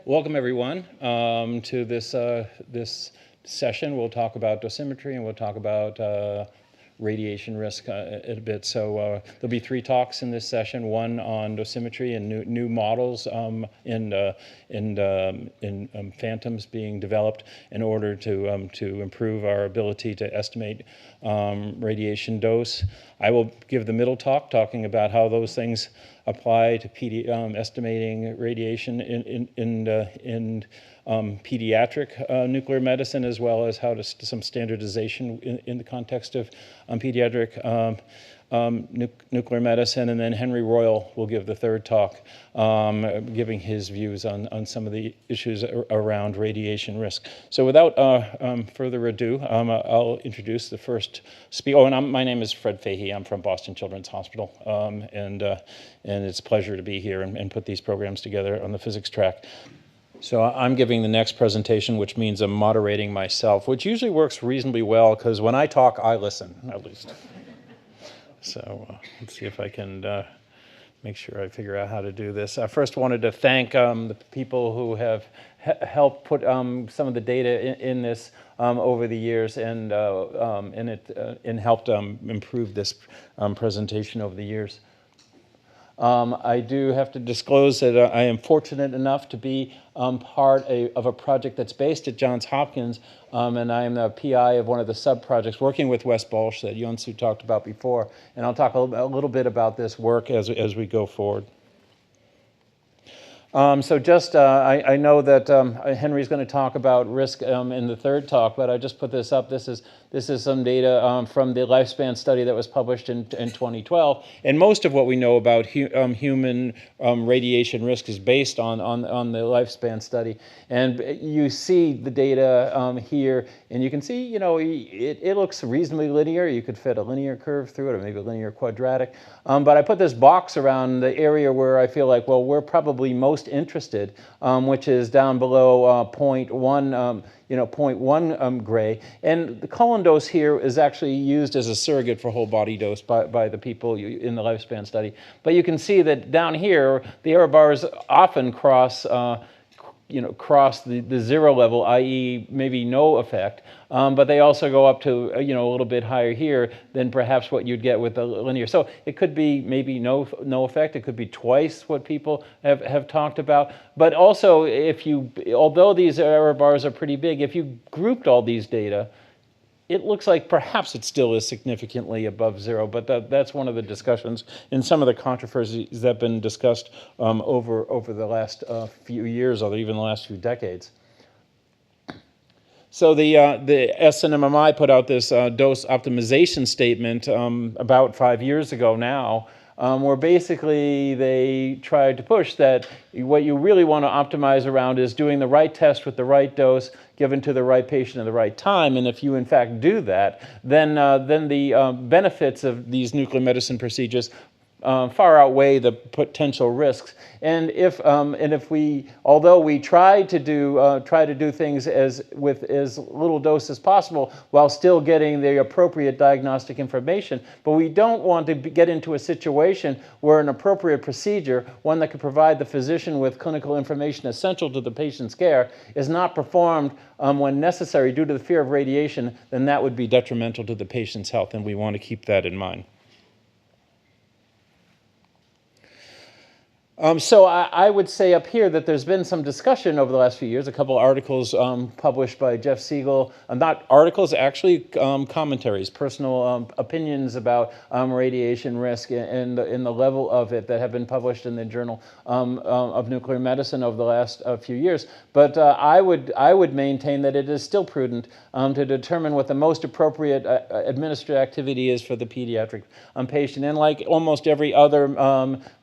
Welcome everyone to this session. We'll talk about dosimetry and we'll talk about radiation risk a bit. So there'll be 3 talks in this session: one on dosimetry and new models in phantoms being developed in order to improve our ability to estimate radiation dose. I will give the middle talk talking about how those things apply to estimating radiation in pediatric nuclear medicine, as well as how to some standardization in the context of pediatric nuclear medicine. And then Henry Royal will give the 3rd talk, giving his views on some of the issues around radiation risk. So without further ado, I'll introduce the first speaker. Oh, and my name is Fred Fahey. I'm from Boston Children's Hospital, and it's a pleasure to be here and put these programs together on the physics track. So I'm giving the next presentation, which means I'm moderating myself, which usually works reasonably well, because when I talk, I listen, at least. So let's see if I can make sure I figure out how to do this. I first wanted to thank the people who have helped put some of the data in this over the years, and helped improve this presentation over the years. I do have to disclose that I am fortunate enough to be part of a project that's based at Johns Hopkins, and I am the PI of one of the sub-projects working with Wes Balch that Yonsu talked about before, and I'll talk a little bit about this work as we go forward. So just, I know that Henry's going to talk about risk in the 3rd talk, but I just put this up. This is some data from the lifespan study that was published in 2012, and most of what we know about human radiation risk is based on the lifespan study. And you see the data here, and you can see, you know, it looks reasonably linear. You could fit a linear curve through it, or maybe a linear quadratic. But I put this box around the area where I feel like, well, we're probably most interested, which is down below 0.1, 0.1 gray. And the colon dose here is actually used as a surrogate for whole body dose by the people in the lifespan study. But you can see that down here, the error bars often cross cross the 0 level, i.e. maybe no effect, but they also go up to a little bit higher here than perhaps what you'd get with the linear. So it could be maybe no effect. It could be twice what people have talked about. But also, although these error bars are pretty big, if you grouped all these data, it looks like perhaps it still is significantly above 0, but that's one of the discussions in some of the controversies that have been discussed over the last few years, or even the last few decades. So the SNMMI put out this dose optimization statement about 5 years ago now, where basically they tried to push that what you really want to optimize around is doing the right test with the right dose given to the right patient at the right time. And if you in fact do that, then the benefits of these nuclear medicine procedures far outweigh the potential risks. And if we, although we try to do things with as little dose as possible while still getting the appropriate diagnostic information, but we don't want to get into a situation where an appropriate procedure, one that could provide the physician with clinical information essential to the patient's care, is not performed when necessary due to the fear of radiation, then that would be detrimental to the patient's health, and we want to keep that in mind. So I would say up here that there's been some discussion over the last few years, a couple articles published by Jeff Siegel, not articles, actually commentaries, personal opinions about radiation risk and the level of it that have been published in the Journal of Nuclear Medicine over the last few years. But I would maintain that it is still prudent to determine what the most appropriate administrative activity is for the pediatric patient. And like almost every other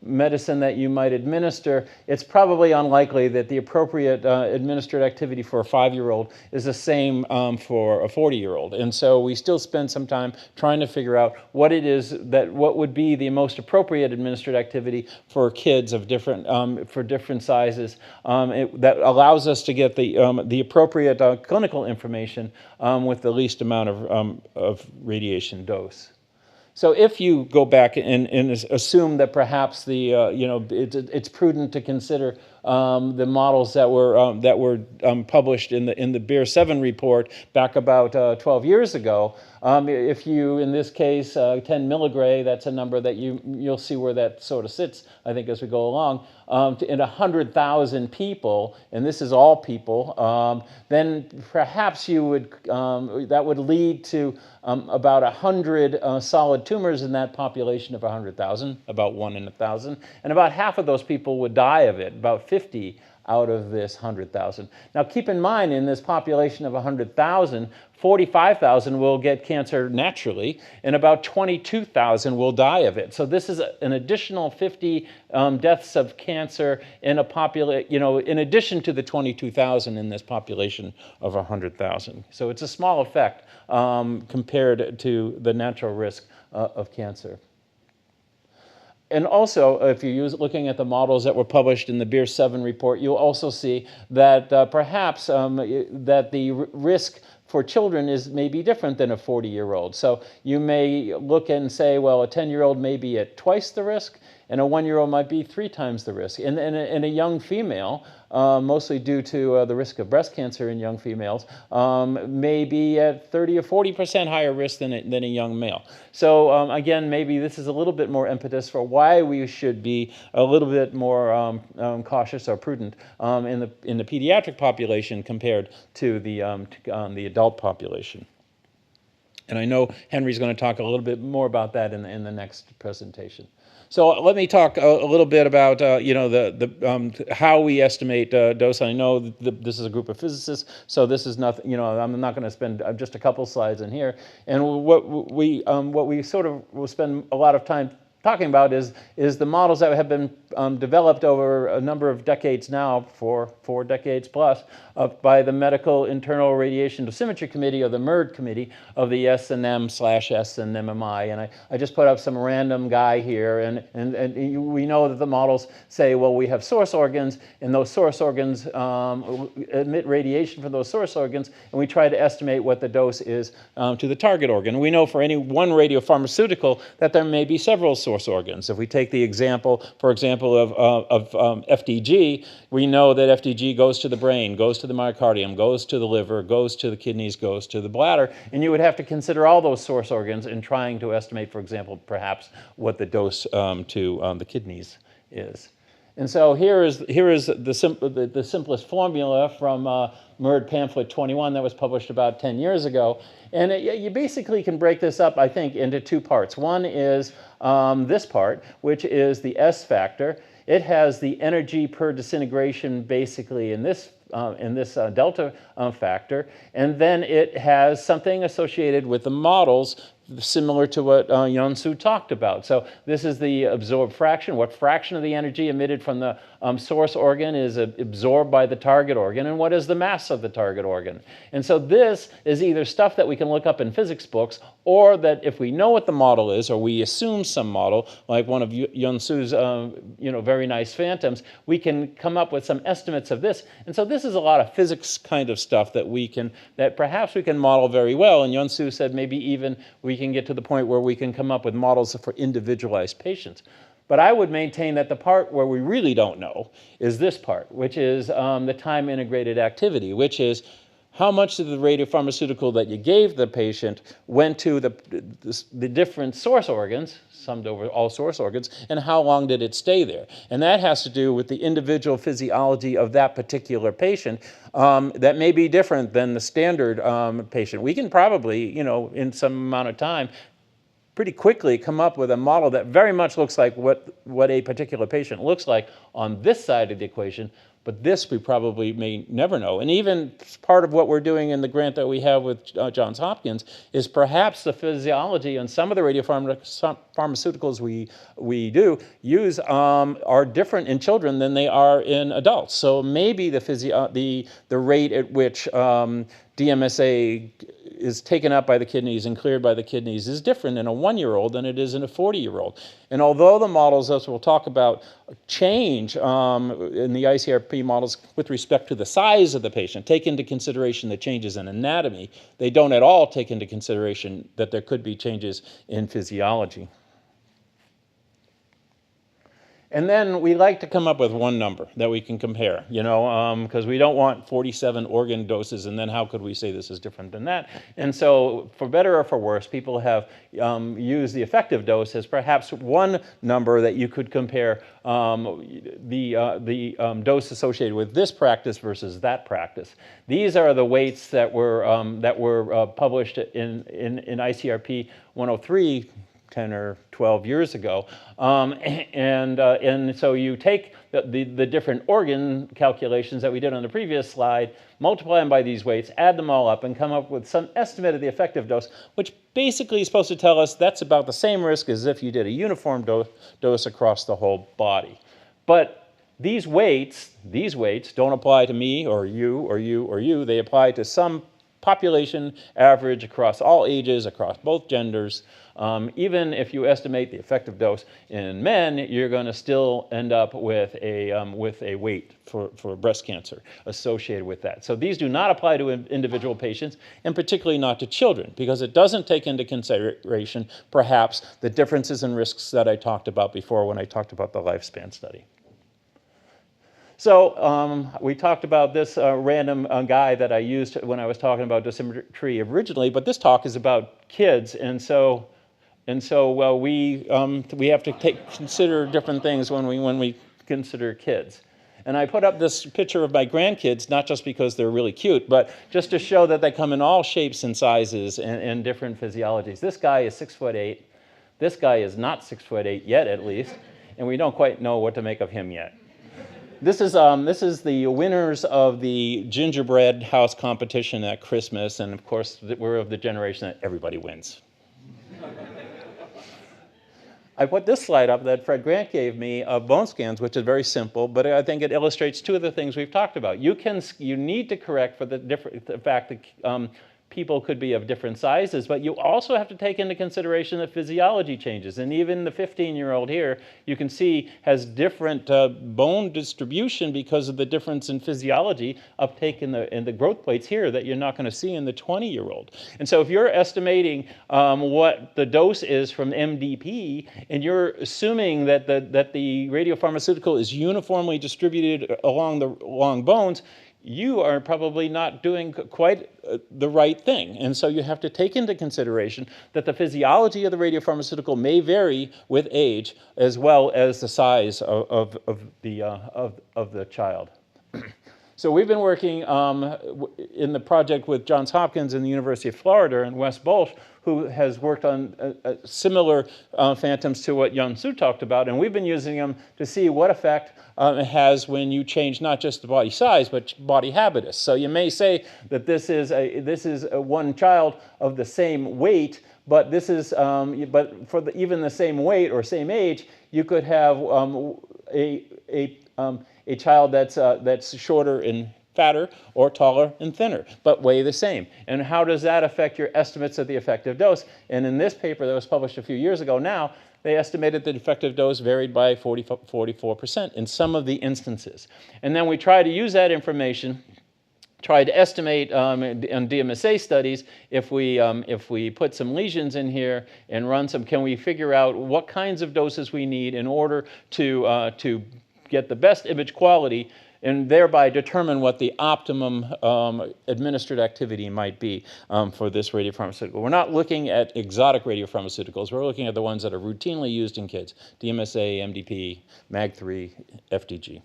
medicine that you might administer, it's probably unlikely that the appropriate administered activity for a 5-year-old is the same for a 40-year-old. And so we still spend some time trying to figure out what would be the most appropriate administered activity for kids of different for different sizes that allows us to get the appropriate clinical information with the least amount of radiation dose. So if you go back and assume that perhaps it's prudent to consider the models that were published in the Beer 7 report back about 12 years ago. If you, in this case, 10 milligray, that's a number that you'll see where that sort of sits, I think, as we go along, in 100,000 people, and this is all people, then perhaps you would, that would lead to about 100 solid tumors in that population of 100,000, about 1 in 1,000, and about half of those people would die of it, about 50 out of this 100,000. Now keep in mind, in this population of 100,000, 45,000 will get cancer naturally, and about 22,000 will die of it. So this is an additional 50 deaths of cancer in a population, in addition to the 22,000 in this population of 100,000. So it's a small effect compared to the natural risk of cancer. And also, if you're looking at the models that were published in the Beer 7 report, you'll also see that perhaps that the risk for children may be different than a 40-year-old. So you may look and say, well, a 10-year-old may be at twice the risk, and a 1-year-old might be 3 times the risk. In a young female, mostly due to the risk of breast cancer in young females, may be at 30 or 40% higher risk than a young male. So again, maybe this is a little bit more impetus for why we should be a little bit more cautious or prudent in the pediatric population compared to the adult population. And I know Henry's going to talk a little bit more about that in the next presentation. So let me talk a little bit about how we estimate dose. I know this is a group of physicists, so this is nothing. I'm not going to spend just a couple slides in here. And what we sort of will spend a lot of time talking about is the models that have been developed over a number of decades now, for 4 decades plus, by the Medical Internal Radiation Dosimetry Committee, or the MERD committee of the S&M/S and MMI. And I just put up some random guy here, and we know that the models say, well, we have source organs, and those source organs emit radiation from those source organs, and we try to estimate what the dose is to the target organ. We know for any one radiopharmaceutical that there may be several source organs. If we take the example, for example, of FDG, we know that FDG goes to the brain, goes to the myocardium, goes to the liver, goes to the kidneys, goes to the bladder, and you would have to consider all those source organs in trying to estimate, for example, perhaps what the dose to the kidneys is. And so here is the simplest formula from MERD pamphlet 21 that was published about 10 years ago. And you basically can break this up, I think, into 2 parts. One is this part, which is the S factor. It has the energy per disintegration basically in this delta factor, and then it has something associated with the models similar to what Yun-Soo talked about. So this is the absorbed fraction, what fraction of the energy emitted from the source organ is absorbed by the target organ, and what is the mass of the target organ. And so this is either stuff that we can look up in physics books, or that if we know what the model is, or we assume some model, like one of Yun-Soo's very nice phantoms, we can come up with some estimates of this. And so this is a lot of physics kind of stuff that perhaps we can model very well. And Yun-Soo said maybe even we can get to the point where we can come up with models for individualized patients. But I would maintain that the part where we really don't know is this part, which is the time integrated activity, which is how much of the radiopharmaceutical that you gave the patient went to the different source organs, summed over all source organs, and how long did it stay there. And that has to do with the individual physiology of that particular patient that may be different than the standard patient. We can probably, in some amount of time, pretty quickly come up with a model that very much looks like what a particular patient looks like on this side of the equation, but this we probably may never know. And even part of what we're doing in the grant that we have with Johns Hopkins is perhaps the physiology on some of the radiopharmaceuticals we do use are different in children than they are in adults. So maybe the rate at which DMSA is taken up by the kidneys and cleared by the kidneys is different in a 1-year-old than it is in a 40-year-old. And although the models, as we'll talk about, change in the ICRP models with respect to the size of the patient, take into consideration the changes in anatomy, they don't at all take into consideration that there could be changes in physiology. And then we like to come up with one number that we can compare, because we don't want 47 organ doses, and then how could we say this is different than that? And so for better or for worse, people have used the effective dose as perhaps one number that you could compare the dose associated with this practice versus that practice. These are the weights that were published in ICRP 103 10 or 12 years ago. And so you take the different organ calculations that we did on the previous slide, multiply them by these weights, add them all up, and come up with some estimate of the effective dose, which basically is supposed to tell us that's about the same risk as if you did a uniform dose across the whole body. But these weights don't apply to me or you or you or you. They apply to some population average across all ages, across both genders. Even if you estimate the effective dose in men, you're going to still end up with a weight for breast cancer associated with that. So these do not apply to individual patients, and particularly not to children, because it doesn't take into consideration, perhaps, the differences in risks that I talked about before when I talked about the lifespan study. So we talked about this random guy that I used when I was talking about dosimetry originally, but this talk is about kids, and so well, we have to consider different things when we consider kids. And I put up this picture of my grandkids, not just because they're really cute, but just to show that they come in all shapes and sizes and different physiologies. This guy is 6'8". This guy is not 6'8" yet, at least, and we don't quite know what to make of him yet. This is the winners of the gingerbread house competition at Christmas, and of course we're of the generation that everybody wins. I put this slide up that Fred Grant gave me of bone scans, which is very simple, but I think it illustrates two of the things we've talked about. You need to correct for the fact that people could be of different sizes, but you also have to take into consideration that physiology changes. And even the 15-year-old here, you can see, has different bone distribution because of the difference in physiology uptake in the growth plates here that you're not going to see in the 20-year-old. And so if you're estimating what the dose is from MDP, and you're assuming that the radiopharmaceutical is uniformly distributed along bones, you are probably not doing quite the right thing. And so you have to take into consideration that the physiology of the radiopharmaceutical may vary with age, as well as the size of the child. So we've been working in the project with Johns Hopkins and the University of Florida and Wes Bolsch, who has worked on similar phantoms to what Yun-Su talked about, and we've been using them to see what effect it has when you change not just the body size, but body habitus. So you may say that this is one child of the same weight, but this is but for even the same weight or same age, you could have a child that's shorter and fatter or taller and thinner, but weigh the same. And how does that affect your estimates of the effective dose? And in this paper that was published a few years ago now, they estimated the effective dose varied by 44% in some of the instances. And then we try to use that information, try to estimate in DMSA studies, if we put some lesions in here and run some, can we figure out what kinds of doses we need in order to get the best image quality and thereby determine what the optimum administered activity might be for this radiopharmaceutical. We're not looking at exotic radiopharmaceuticals. We're looking at the ones that are routinely used in kids: DMSA, MDP, MAG3, FDG.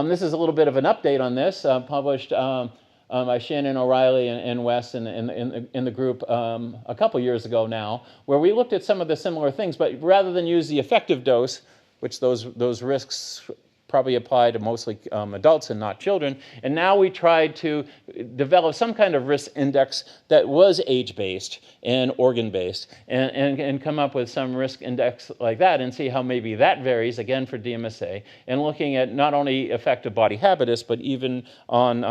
This is a little bit of an update on this, published by Shannon O'Reilly and Wes in the group a couple years ago now, where we looked at some of the similar things, but rather than use the effective dose, which those risks probably apply to mostly adults and not children. And now we tried to develop some kind of risk index that was age-based and organ-based and come up with some risk index like that and see how maybe that varies, again, for DMSA, and looking at not only effect of body habitus, but even on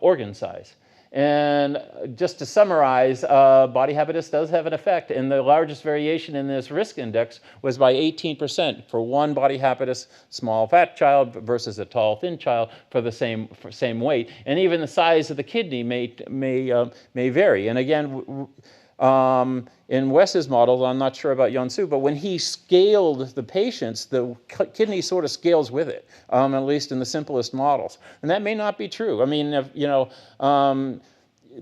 organ size. And just to summarize, body habitus does have an effect, and the largest variation in this risk index was by 18% for one body habitus small fat child versus a tall thin child for the same weight. And even the size of the kidney may vary. And again, in Wes's model, I'm not sure about Yonsu, but when he scaled the patients, the kidney sort of scales with it, at least in the simplest models. And that may not be true. I mean,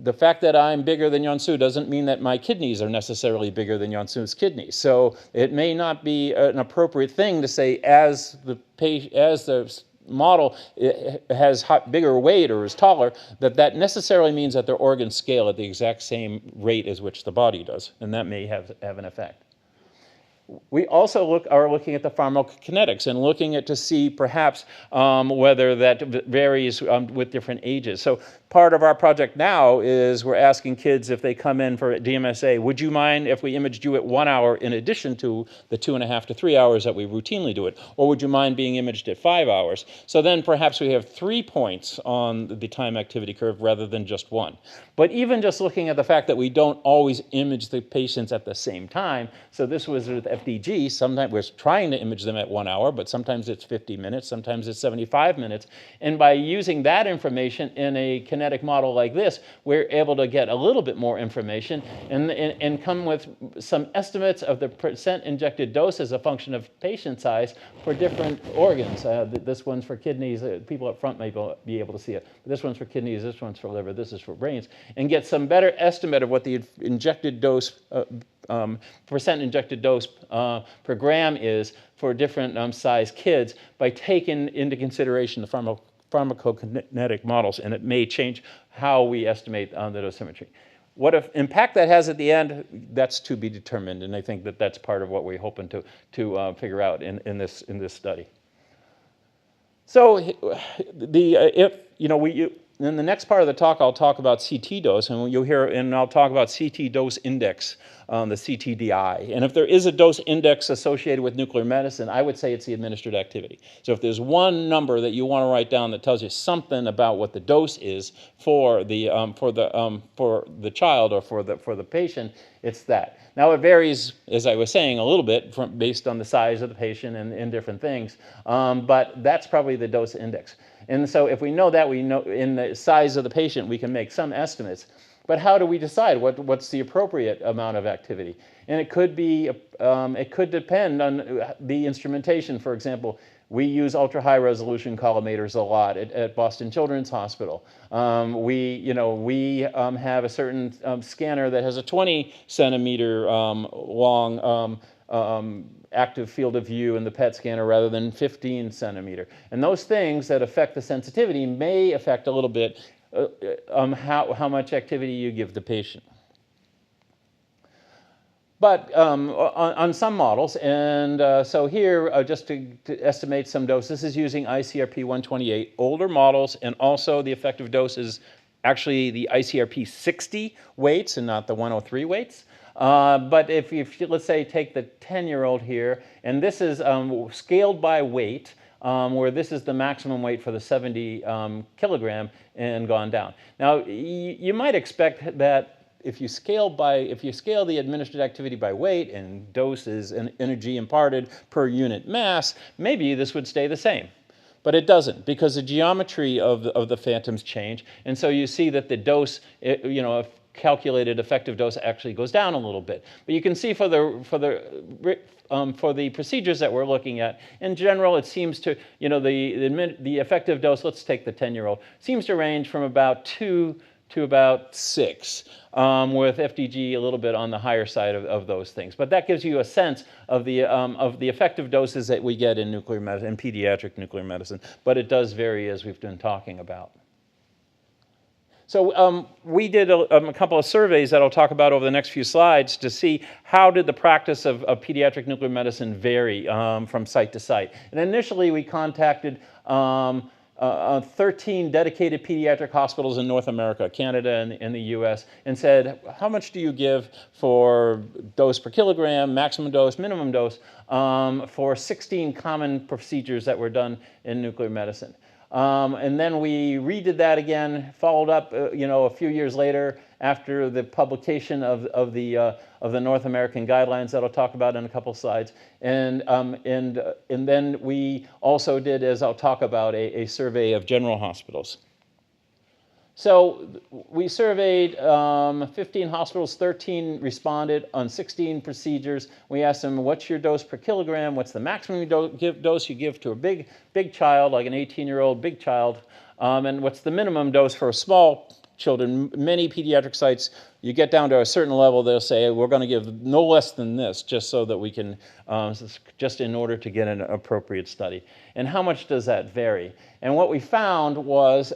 the fact that I'm bigger than Yonsu doesn't mean that my kidneys are necessarily bigger than Yonsu's kidneys. So it may not be an appropriate thing to say as the model has bigger weight or is taller, that necessarily means that their organs scale at the exact same rate as which the body does, and that may have an effect. We also are looking at the pharmacokinetics and looking at to see perhaps whether that varies with different ages. So part of our project now is we're asking kids if they come in for DMSA, would you mind if we imaged you at 1 hour in addition to the 2.5 to 3 hours that we routinely do it? Or would you mind being imaged at 5 hours? So then perhaps we have 3 points on the time activity curve rather than just 1. But even just looking at the fact that we don't always image the patients at the same time, so this was with FDG, sometimes we're trying to image them at 1 hour, but sometimes it's 50 minutes, sometimes it's 75 minutes. And by using that information in a kinetic model like this, we're able to get a little bit more information and come with some estimates of the percent injected dose as a function of patient size for different organs. This one's for kidneys. People up front may be able to see it. This one's for kidneys, this one's for liver, this is for brains. And get some better estimate of what the injected dose, percent injected dose per gram is for different size kids by taking into consideration the pharmacokinetic models, and it may change how we estimate the dosimetry. What impact that has at the end, that's to be determined, and I think that that's part of what we're hoping to figure out in this study. So in the next part of the talk, I'll talk about CT dose, and you'll hear, and I'll talk about CT dose index, the CTDI. And if there is a dose index associated with nuclear medicine, I would say it's the administered activity. So if there's one number that you want to write down that tells you something about what the dose is for the child or for the patient, it's that. Now it varies, as I was saying, a little bit based on the size of the patient and different things, but that's probably the dose index. And so if we know that, we know in the size of the patient, we can make some estimates. But how do we decide what's the appropriate amount of activity? And it could be, it could depend on the instrumentation. For example, we use ultra-high resolution collimators a lot at Boston Children's Hospital. We have a certain scanner that has a 20 centimeter long active field of view in the PET scanner rather than 15 centimeter. And those things that affect the sensitivity may affect a little bit how much activity you give the patient. But on some models, and so here, just to estimate some dose, this is using ICRP 128, older models, and also the effective dose is actually the ICRP 60 weights and not the 103 weights. But if you, let's say, take the 10-year-old here, and this is scaled by weight, where this is the maximum weight for the 70 kilogram and gone down. Now, you might expect that if you scale the administered activity by weight and doses and energy imparted per unit mass, maybe this would stay the same. But it doesn't, because the geometry of the phantoms change, and so you see that the dose, calculated effective dose actually goes down a little bit. But you can see for the procedures that we're looking at, in general, it seems to, the effective dose, let's take the 10-year-old, seems to range from about 2 to about 6, with FDG a little bit on the higher side of those things. But that gives you a sense of the effective doses that we get in nuclear medicine, in pediatric nuclear medicine. But it does vary, as we've been talking about. So we did a couple of surveys that I'll talk about over the next few slides to see how did the practice of pediatric nuclear medicine vary from site to site. And initially we contacted 13 dedicated pediatric hospitals in North America, Canada and the US, and said, how much do you give for dose per kilogram, maximum dose, minimum dose, for 16 common procedures that were done in nuclear medicine. And then we redid that again, followed up, a few years later after the publication of the North American guidelines that I'll talk about in a couple slides. And then we also did, as I'll talk about, a survey of general hospitals. So we surveyed 15 hospitals, 13 responded on 16 procedures. We asked them, what's your dose per kilogram? What's the maximum dose you give to a big child, like an 18-year-old big child? And what's the minimum dose for a small children? Many pediatric sites, you get down to a certain level, they'll say, we're going to give no less than this, just so that we can, just in order to get an appropriate study. And how much does that vary? And what we found was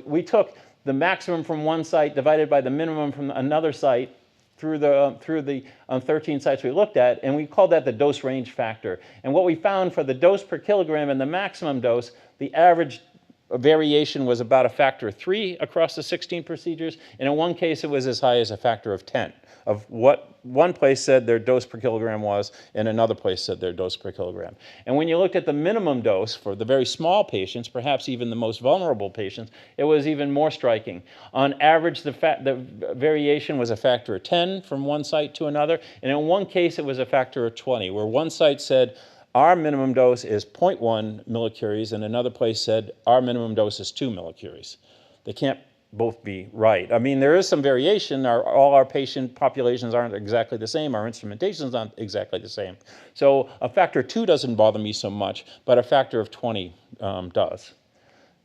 we took the maximum from one site divided by the minimum from another site through the 13 sites we looked at, and we called that the dose range factor. And what we found for the dose per kilogram and the maximum dose, the average variation was about a factor of 3 across the 16 procedures, and in one case it was as high as a factor of 10 of what one place said their dose per kilogram was and another place said their dose per kilogram. And when you looked at the minimum dose for the very small patients, perhaps even the most vulnerable patients, it was even more striking. On average, the variation was a factor of 10 from one site to another, and in one case it was a factor of 20, where one site said our minimum dose is 0.1 millicuries, and another place said our minimum dose is 2 millicuries. They can't both be right. I mean, there is some variation. All our patient populations aren't exactly the same. Our instrumentation's not exactly the same. So a factor of 2 doesn't bother me so much, but a factor of 20 does.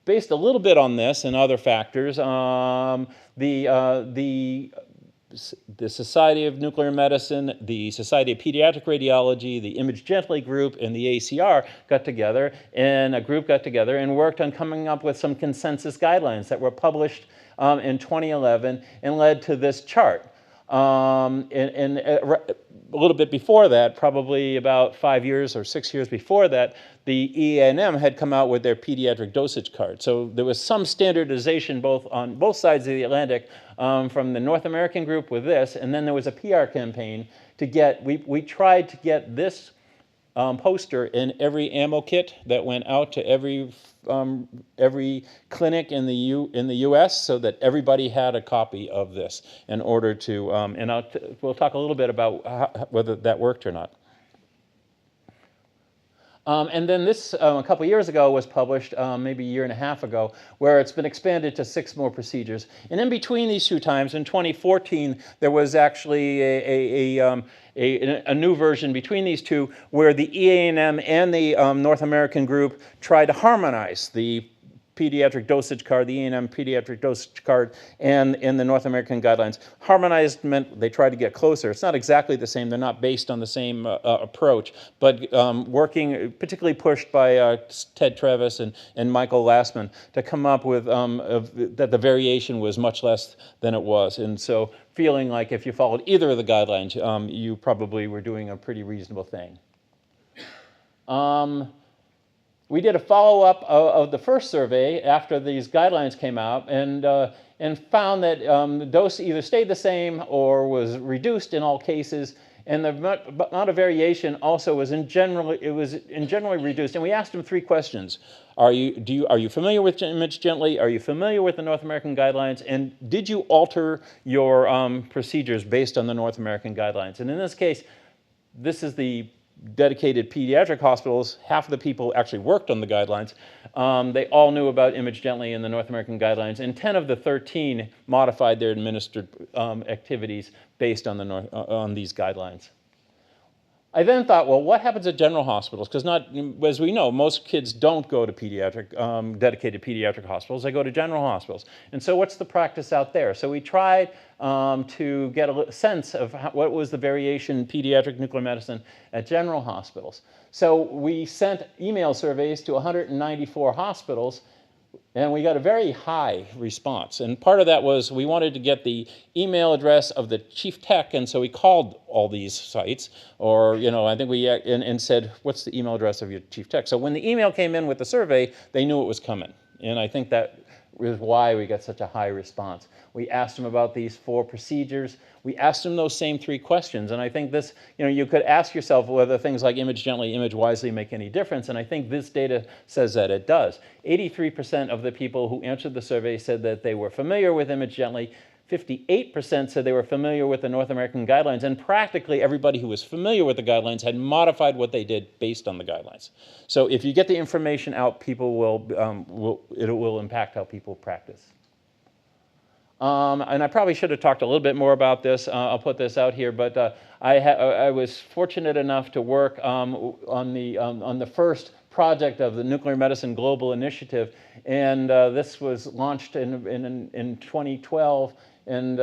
Based a little bit on this and other factors, the Society of Nuclear Medicine, the Society of Pediatric Radiology, the Image Gently group, and the ACR got together, and a group got together and worked on coming up with some consensus guidelines that were published in 2011 and led to this chart. And a little bit before that, probably about 5 years or 6 years before that, the EANM had come out with their pediatric dosage card. So there was some standardization on both sides of the Atlantic from the North American group with this, and then there was a PR campaign to get, we tried to get this poster in every ammo kit that went out to every clinic in the U.S. so that everybody had a copy of this in order to, and we'll talk a little bit about whether that worked or not. And then this, a couple years ago, was published, maybe a year and a half ago, where it's been expanded to 6 more procedures. And in between these 2 times, in 2014, there was actually a new version between these 2, where the EANM and the North American group tried to harmonize the pediatric dosage card, the EANM pediatric dosage card, and in the North American guidelines. Harmonized meant they tried to get closer. It's not exactly the same. They're not based on the same approach, but working, particularly pushed by Ted Travis and Michael Lastman to come up with that the variation was much less than it was. And so feeling like if you followed either of the guidelines, you probably were doing a pretty reasonable thing. We did a follow-up of the first survey after these guidelines came out, and found that the dose either stayed the same or was reduced in all cases, and the amount of variation also was generally reduced. And we asked them 3 questions: Are you familiar with Image Gently? Are you familiar with the North American guidelines? And did you alter your procedures based on the North American guidelines? And in this case, this is the dedicated pediatric hospitals. Half of the people actually worked on the guidelines. They all knew about Image Gently and the North American guidelines, and 10 of the 13 modified their administered activities based on these guidelines. I then thought, well, what happens at general hospitals? Because as we know, most kids don't go to dedicated pediatric hospitals. They go to general hospitals. And so what's the practice out there? So we tried to get a sense of what was the variation in pediatric nuclear medicine at general hospitals. So we sent email surveys to 194 hospitals, and we got a very high response. And part of that was we wanted to get the email address of the chief tech, and so we called all these sites, or, I think and said, what's the email address of your chief tech? So when the email came in with the survey, they knew it was coming. And I think that is why we got such a high response. We asked them about these 4 procedures. We asked them those same 3 questions. And I think this, you could ask yourself whether things like Image Gently, Image Wisely make any difference. And I think this data says that it does. 83% of the people who answered the survey said that they were familiar with Image Gently. 58% said they were familiar with the North American guidelines, and practically everybody who was familiar with the guidelines had modified what they did based on the guidelines. So if you get the information out, it will impact how people practice. And I probably should have talked a little bit more about this. I'll put this out here, but I was fortunate enough to work on the first project of the Nuclear Medicine Global Initiative, and this was launched in 2012, and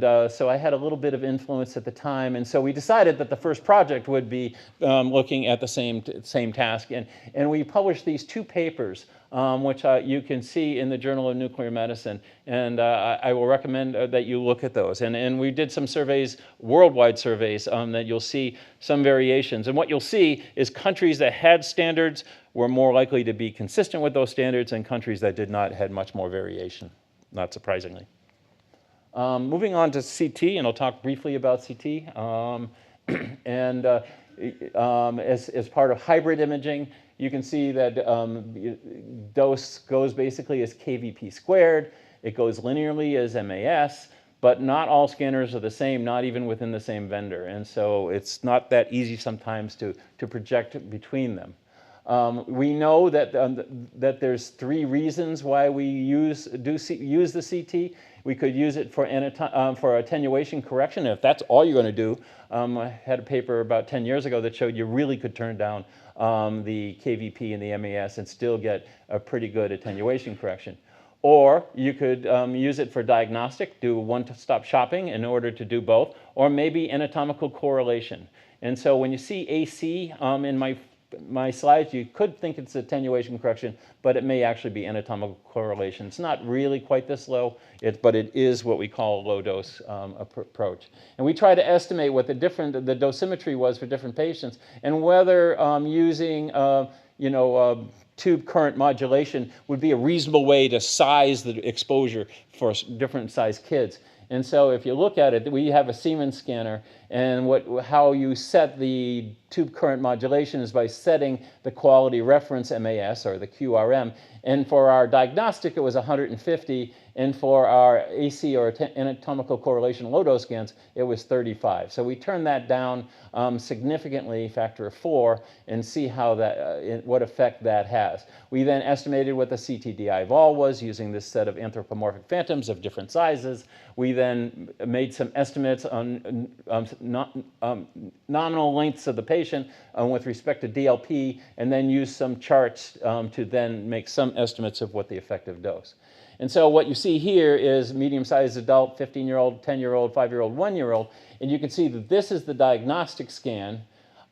so I had a little bit of influence at the time, and so we decided that the first project would be looking at the same task, and we published these two papers, which you can see in the Journal of Nuclear Medicine, and I will recommend that you look at those. And we did some surveys, worldwide surveys, that you'll see some variations. And what you'll see is countries that had standards were more likely to be consistent with those standards, and countries that did not had much more variation, not surprisingly. Moving on to CT, and I'll talk briefly about CT. And as part of hybrid imaging, you can see that dose goes basically as kVp squared. It goes linearly as MAS, but not all scanners are the same, not even within the same vendor. And so it's not that easy sometimes to project between them. We know that, that there's three reasons why we use the CT. We could use it for attenuation correction, if that's all you're going to do. I had a paper about 10 years ago that showed you really could turn down the kVp and the MAS and still get a pretty good attenuation correction. Or you could use it for diagnostic, do one-stop shopping in order to do both, or maybe anatomical correlation. And so when you see AC in my slides, you could think it's attenuation correction, but it may actually be anatomical correlation. It's not really quite this low, but it is what we call a low dose approach. And we try to estimate what the dosimetry was for different patients, and whether using tube current modulation would be a reasonable way to size the exposure for different sized kids. And so if you look at it, we have a Siemens scanner, and how you set the tube current modulation is by setting the quality reference MAS, or the QRM. And for our diagnostic, it was 150, and for our AC, or anatomical correlation low dose scans, it was 35. So we turned that down significantly, factor of 4, and see how what effect that has. We then estimated what the CTDI vol was using this set of anthropomorphic phantoms of different sizes. We then made some estimates on nominal lengths of the patient with respect to DLP, and then used some charts to then make some estimates of what the effective dose. And so what you see here is medium-sized adult, 15-year-old, 10-year-old, 5-year-old, 1-year-old, and you can see that this is the diagnostic scan,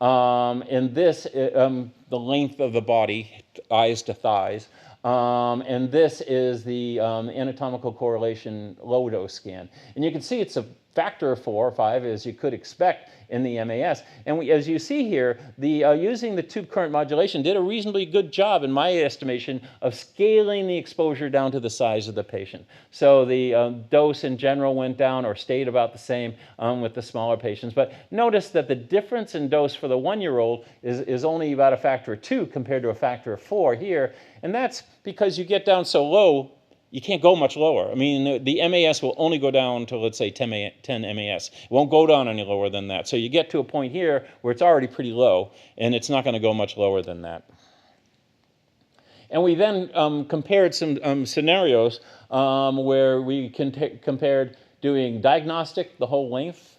and this, the length of the body, eyes to thighs, and this is the anatomical correlation low-dose scan. And you can see it's a factor of 4 or 5, as you could expect in the MAS. And as you see here, using the tube current modulation did a reasonably good job, in my estimation, of scaling the exposure down to the size of the patient. So the dose in general went down or stayed about the same with the smaller patients. But notice that the difference in dose for the 1-year-old is only about a factor of 2 compared to a factor of 4 here. And that's because you get down so low, you can't go much lower. I mean, the MAS will only go down to, let's say, 10 MAS. It won't go down any lower than that. So you get to a point here where it's already pretty low, and it's not going to go much lower than that. And we then compared some scenarios where we compared doing diagnostic the whole length,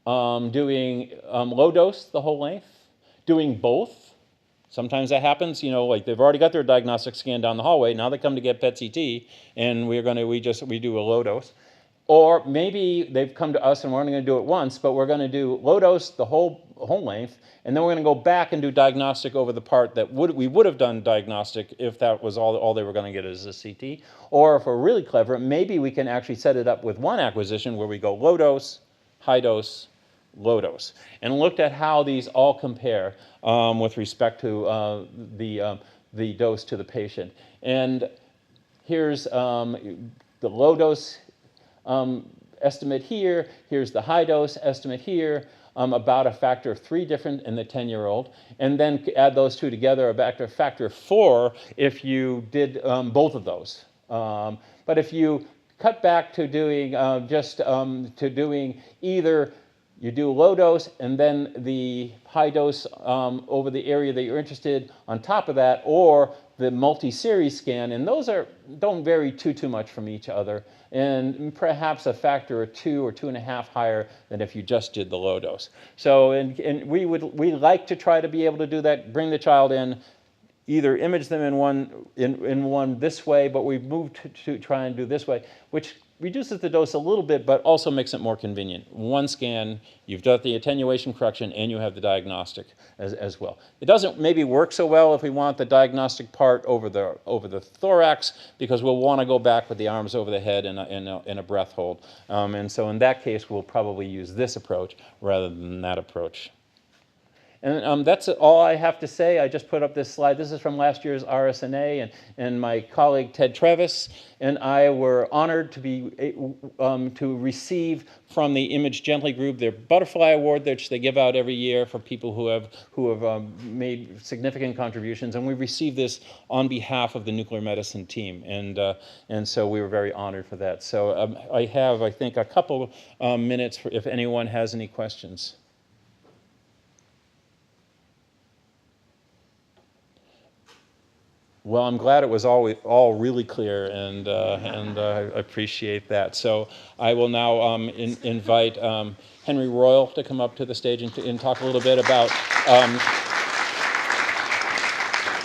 doing low dose the whole length, doing both. Sometimes that happens, like they've already got their diagnostic scan down the hallway. Now they come to get PET-CT, and we do a low dose. Or maybe they've come to us and we're only going to do it once, but we're going to do low dose the whole length, and then we're going to go back and do diagnostic over the part that we would have done diagnostic if that was all they were going to get as a CT. Or if we're really clever, maybe we can actually set it up with one acquisition where we go low dose, high dose, low dose, and looked at how these all compare with respect to the dose to the patient. And here's the low dose estimate here. Here's the high dose estimate here, about a factor of 3 different in the 10-year-old. And then add those two together, a factor of 4 if you did both of those. But if you cut back to doing either you do low dose and then the high dose over the area that you're interested on top of that, or the multi-series scan, and those don't vary too much from each other, and perhaps a factor or 2 or 2.5 higher than if you just did the low dose. So, and we like to try to be able to do that, bring the child in, either image them in one this way, but we've moved to try and do this way, which reduces the dose a little bit, but also makes it more convenient. One scan, you've done the attenuation correction, and you have the diagnostic as well. It doesn't maybe work so well if we want the diagnostic part over the thorax, because we'll want to go back with the arms over the head in a breath hold. And so in that case, we'll probably use this approach rather than that approach. And that's all I have to say. I just put up this slide. This is from last year's RSNA, and my colleague Ted Trevis and I were honored to receive from the Image Gently group their Butterfly Award, which they give out every year for people who have made significant contributions. And we received this on behalf of the nuclear medicine team, and so we were very honored for that. So I have, I think, a couple minutes for if anyone has any questions. Well, I'm glad it was all really clear, and I appreciate that. So I will now invite Henry Royal to come up to the stage and talk a little bit about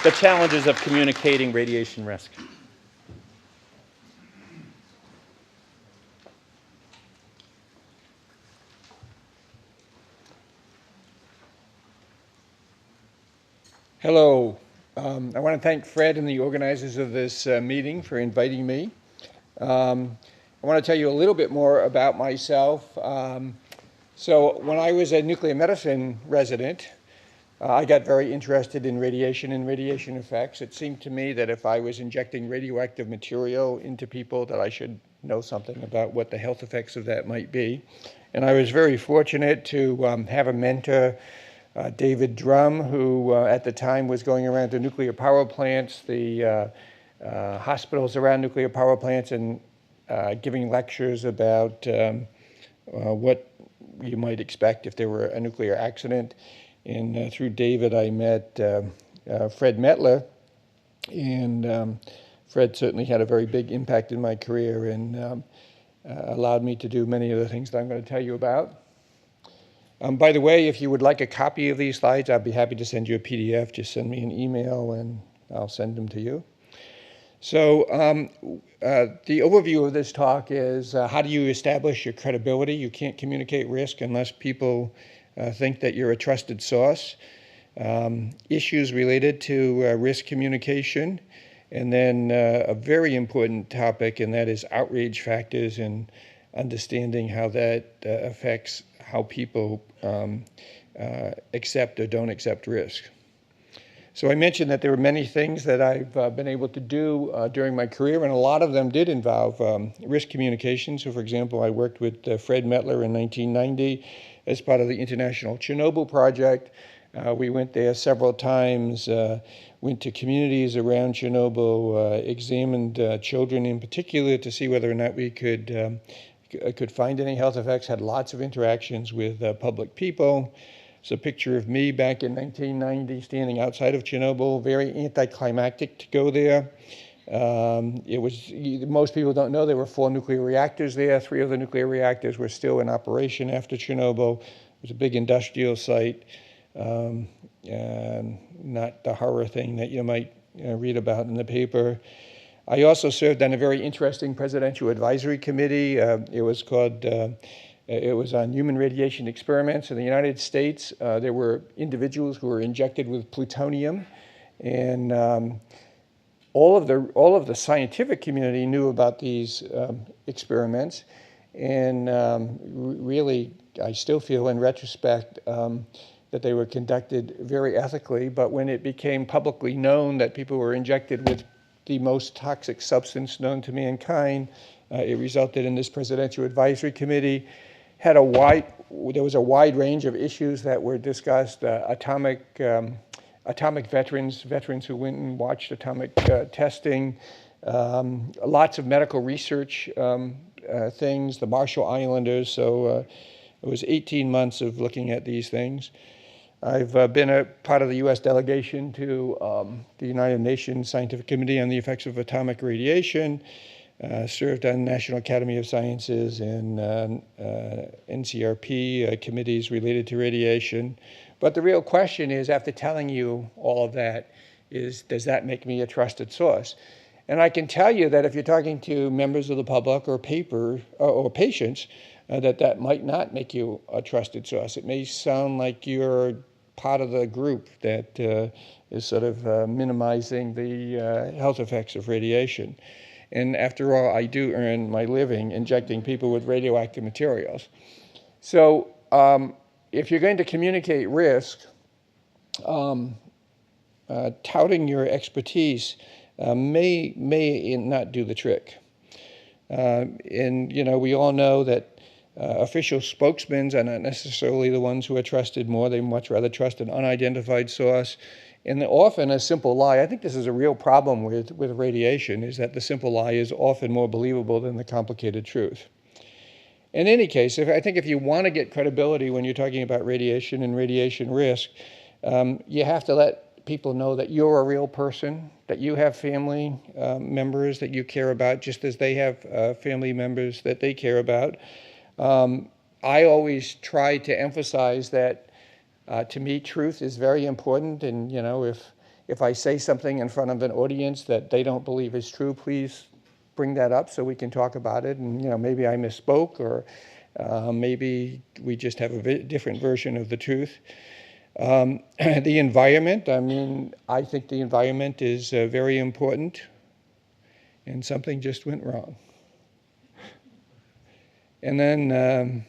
the challenges of communicating radiation risk. Hello. I want to thank Fred and the organizers of this meeting for inviting me. I want to tell you a little bit more about myself. So when I was a nuclear medicine resident, I got very interested in radiation and radiation effects. It seemed to me that if I was injecting radioactive material into people, that I should know something about what the health effects of that might be. And I was very fortunate to have a mentor, David Drum, who at the time was going around to nuclear power plants, the hospitals around nuclear power plants, and giving lectures about what you might expect if there were a nuclear accident. And through David, I met Fred Mettler, and Fred certainly had a very big impact in my career and allowed me to do many of the things that I'm going to tell you about. By the way, if you would like a copy of these slides, I'd be happy to send you a PDF. Just send me an email and I'll send them to you. So the overview of this talk is how do you establish your credibility? You can't communicate risk unless people think that you're a trusted source. Issues related to risk communication. And then a very important topic, and that is outrage factors and understanding how that affects how people accept or don't accept risk. So I mentioned that there were many things that I've been able to do during my career, and a lot of them did involve risk communication. So for example, I worked with Fred Mettler in 1990 as part of the International Chernobyl Project. We went there several times, went to communities around Chernobyl, examined children in particular to see whether or not we could find any health effects, had lots of interactions with public people. It's a picture of me back in 1990 standing outside of Chernobyl, very anticlimactic to go there. Most people don't know there were 4 nuclear reactors there. 3 of the nuclear reactors were still in operation after Chernobyl. It was a big industrial site, and not the horror thing that you might read about in the paper. I also served on a very interesting presidential advisory committee. It was on human radiation experiments in the United States. There were individuals who were injected with plutonium, and all of the scientific community knew about these experiments. And really, I still feel in retrospect that they were conducted very ethically. But when it became publicly known that people were injected with the most toxic substance known to mankind, it resulted in this presidential advisory committee. There was a wide range of issues that were discussed: atomic veterans who went and watched atomic testing, lots of medical research things, the Marshall Islanders. So it was 18 months of looking at these things. I've been a part of the U.S. delegation to the United Nations Scientific Committee on the Effects of Atomic Radiation, served on National Academy of Sciences and NCRP committees related to radiation. But the real question is, after telling you all of that, is does that make me a trusted source? And I can tell you that if you're talking to members of the public or patients, that might not make you a trusted source. It may sound like you're part of the group that is sort of minimizing the health effects of radiation. And after all, I do earn my living injecting people with radioactive materials. So if you're going to communicate risk, touting your expertise may not do the trick. And we all know that official spokesmen are not necessarily the ones who are trusted more. They much rather trust an unidentified source. And often a simple lie, I think this is a real problem with radiation, is that the simple lie is often more believable than the complicated truth. In any case, I think if you want to get credibility when you're talking about radiation and radiation risk, you have to let people know that you're a real person, that you have family members that you care about, just as they have family members that they care about. I always try to emphasize that, to me, truth is very important. And if I say something in front of an audience that they don't believe is true, please bring that up so we can talk about it. And maybe I misspoke, or maybe we just have a different version of the truth. The environment, I think the environment is very important, and something just went wrong. And then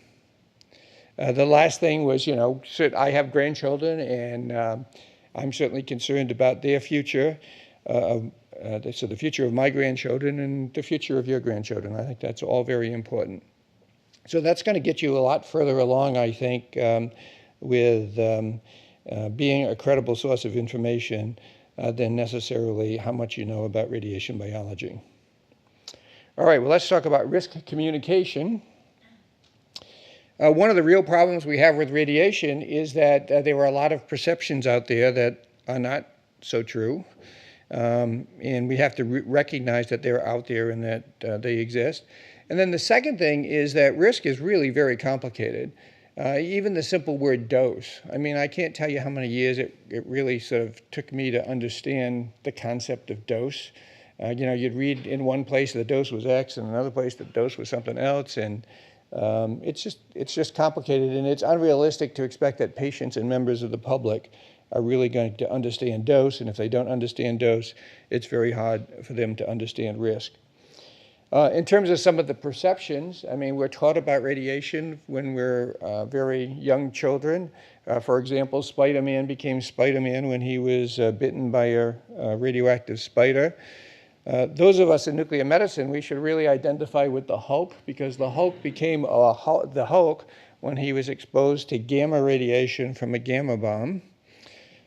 the last thing was, I have grandchildren, and I'm certainly concerned about their future, so the future of my grandchildren and the future of your grandchildren. I think that's all very important. So that's going to get you a lot further along, I think, with being a credible source of information than necessarily how much you know about radiation biology. All right, well, let's talk about risk communication. One of the real problems we have with radiation is that there are a lot of perceptions out there that are not so true. And we have to recognize that they're out there and that they exist. And then the second thing is that risk is really very complicated. Even the simple word dose. I can't tell you how many years it really sort of took me to understand the concept of dose. You'd read in one place the dose was X, and another place the dose was something else, and it's just complicated, and it's unrealistic to expect that patients and members of the public are really going to understand dose, and if they don't understand dose, it's very hard for them to understand risk. In terms of some of the perceptions, we're taught about radiation when we're very young children. For example, Spider-Man became Spider-Man when he was bitten by a radioactive spider. Those of us in nuclear medicine, we should really identify with the Hulk, because the Hulk became the Hulk when he was exposed to gamma radiation from a gamma bomb.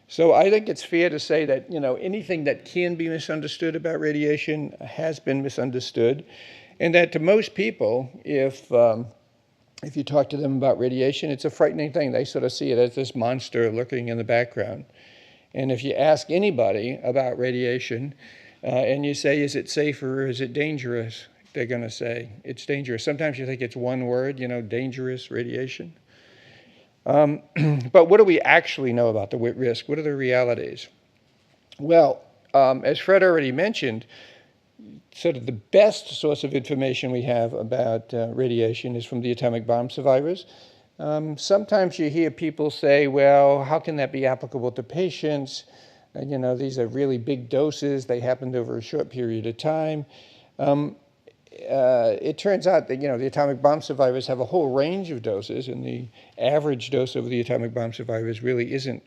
So I think it's fair to say that anything that can be misunderstood about radiation has been misunderstood, and that to most people, if you talk to them about radiation, it's a frightening thing. They sort of see it as this monster lurking in the background. And if you ask anybody about radiation, and you say, is it safe or is it dangerous? They're going to say, it's dangerous. Sometimes you think it's one word, dangerous radiation. But what do we actually know about the risk? What are the realities? Well, as Fred already mentioned, sort of the best source of information we have about radiation is from the atomic bomb survivors. Sometimes you hear people say, well, how can that be applicable to patients? These are really big doses. They happened over a short period of time. It turns out that, the atomic bomb survivors have a whole range of doses, and the average dose of the atomic bomb survivors really isn't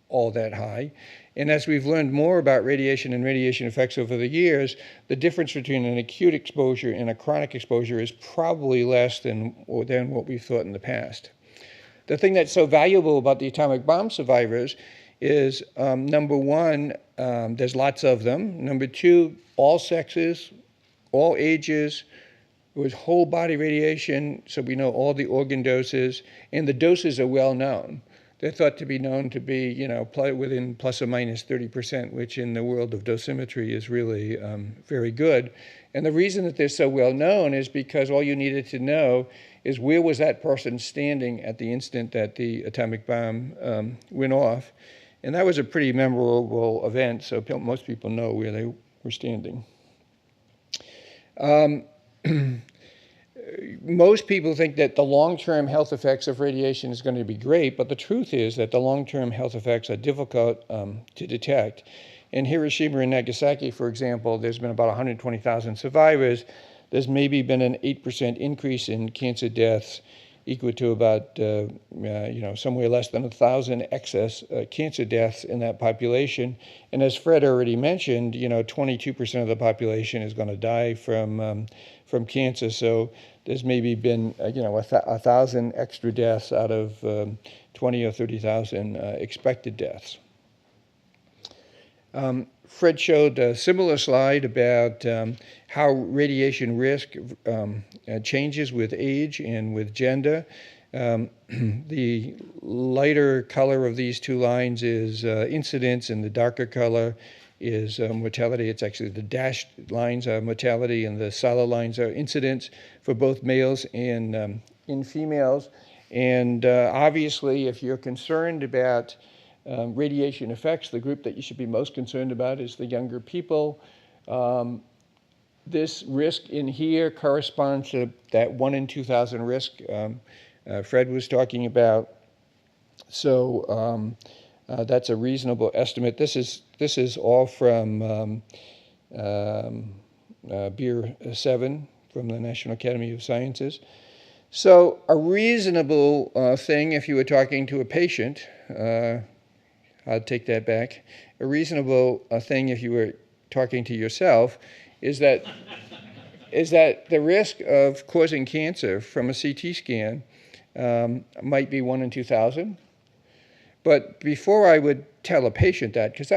all that high. And as we've learned more about radiation and radiation effects over the years, the difference between an acute exposure and a chronic exposure is probably less than what we thought in the past. The thing that's so valuable about the atomic bomb survivors is, number one, there's lots of them. Number two, all sexes, all ages. It was whole body radiation, so we know all the organ doses, and the doses are well known. they're thought to be known to be, within plus or minus 30%, which in the world of dosimetry is really very good. And the reason that they're so well known is because all you needed to know is where was that person standing at the instant that the atomic bomb went off. And that was a pretty memorable event, so most people know where they were standing. Most people think that the long-term health effects of radiation is going to be great, but the truth is that the long-term health effects are difficult to detect. In Hiroshima and Nagasaki, for example, there's been about 120,000 survivors. There's maybe been an 8% increase in cancer deaths, equal to about, somewhere less than 1,000 excess cancer deaths in that population. And as Fred already mentioned, 22% of the population is going to die from cancer. So there's maybe been, 1,000 extra deaths out of 20 or 30,000 expected deaths. Fred showed a similar slide about how radiation risk changes with age and with gender. The lighter color of these two lines is incidence, and the darker color is mortality. It's actually the dashed lines are mortality, and the solid lines are incidence for both males and in females. And obviously, if you're concerned about radiation effects, the group that you should be most concerned about is the younger people. This risk in here corresponds to that 1 in 2,000 risk Fred was talking about. So that's a reasonable estimate. This is all from Beer 7 from the National Academy of Sciences. So a reasonable thing if you were talking to a patient, I'll take that back. A reasonable thing if you were talking to yourself is that the risk of causing cancer from a CT scan might be 1 in 2,000. But before I would tell a patient that, because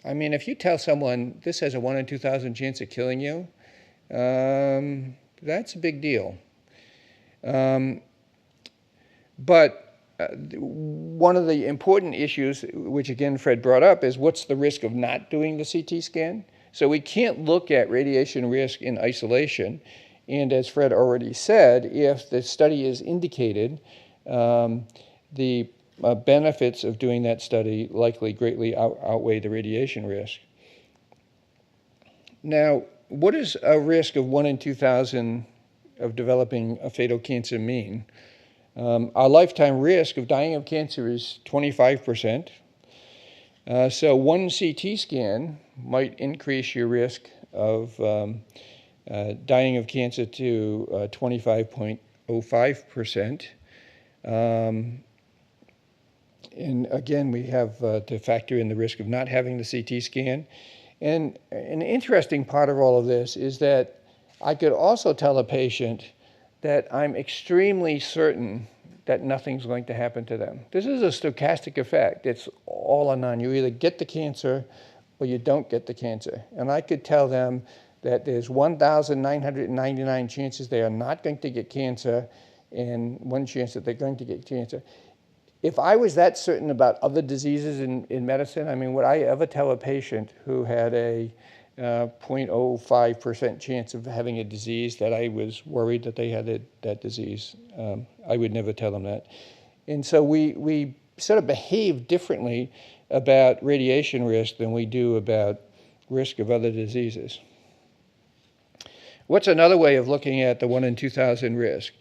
if you tell someone this has a 1 in 2,000 chance of killing you, that's a big deal. But one of the important issues, which again Fred brought up, is what's the risk of not doing the CT scan? So we can't look at radiation risk in isolation. And as Fred already said, if the study is indicated, the benefits of doing that study likely greatly outweigh the radiation risk. Now, what does a risk of 1 in 2,000 of developing a fatal cancer mean? Our lifetime risk of dying of cancer is 25%. So one CT scan might increase your risk of dying of cancer to 25.05%. And again, we have to factor in the risk of not having the CT scan. And an interesting part of all of this is that I could also tell a patient that I'm extremely certain that nothing's going to happen to them. This is a stochastic effect. It's all or none. You either get the cancer or you don't get the cancer. And I could tell them that there's 1,999 chances they are not going to get cancer and 1 chance that they're going to get cancer. If I was that certain about other diseases in medicine, would I ever tell a patient who had a 0.05% chance of having a disease that I was worried that they had that disease? I would never tell them that. And so we sort of behave differently about radiation risk than we do about risk of other diseases. What's another way of looking at the 1 in 2,000 risk?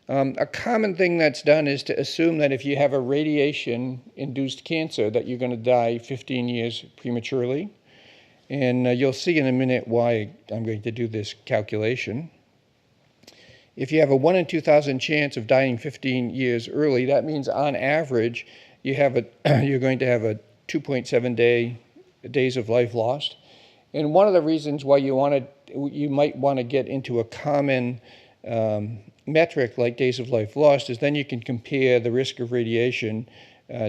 A common thing that's done is to assume that if you have a radiation-induced cancer that you're going to die 15 years prematurely. And you'll see in a minute why I'm going to do this calculation. If you have a 1 in 2,000 chance of dying 15 years early, that means on average you're going to have a 2.7 days of life lost. And one of the reasons why you might want to get into a common metric like days of life lost is then you can compare the risk of radiation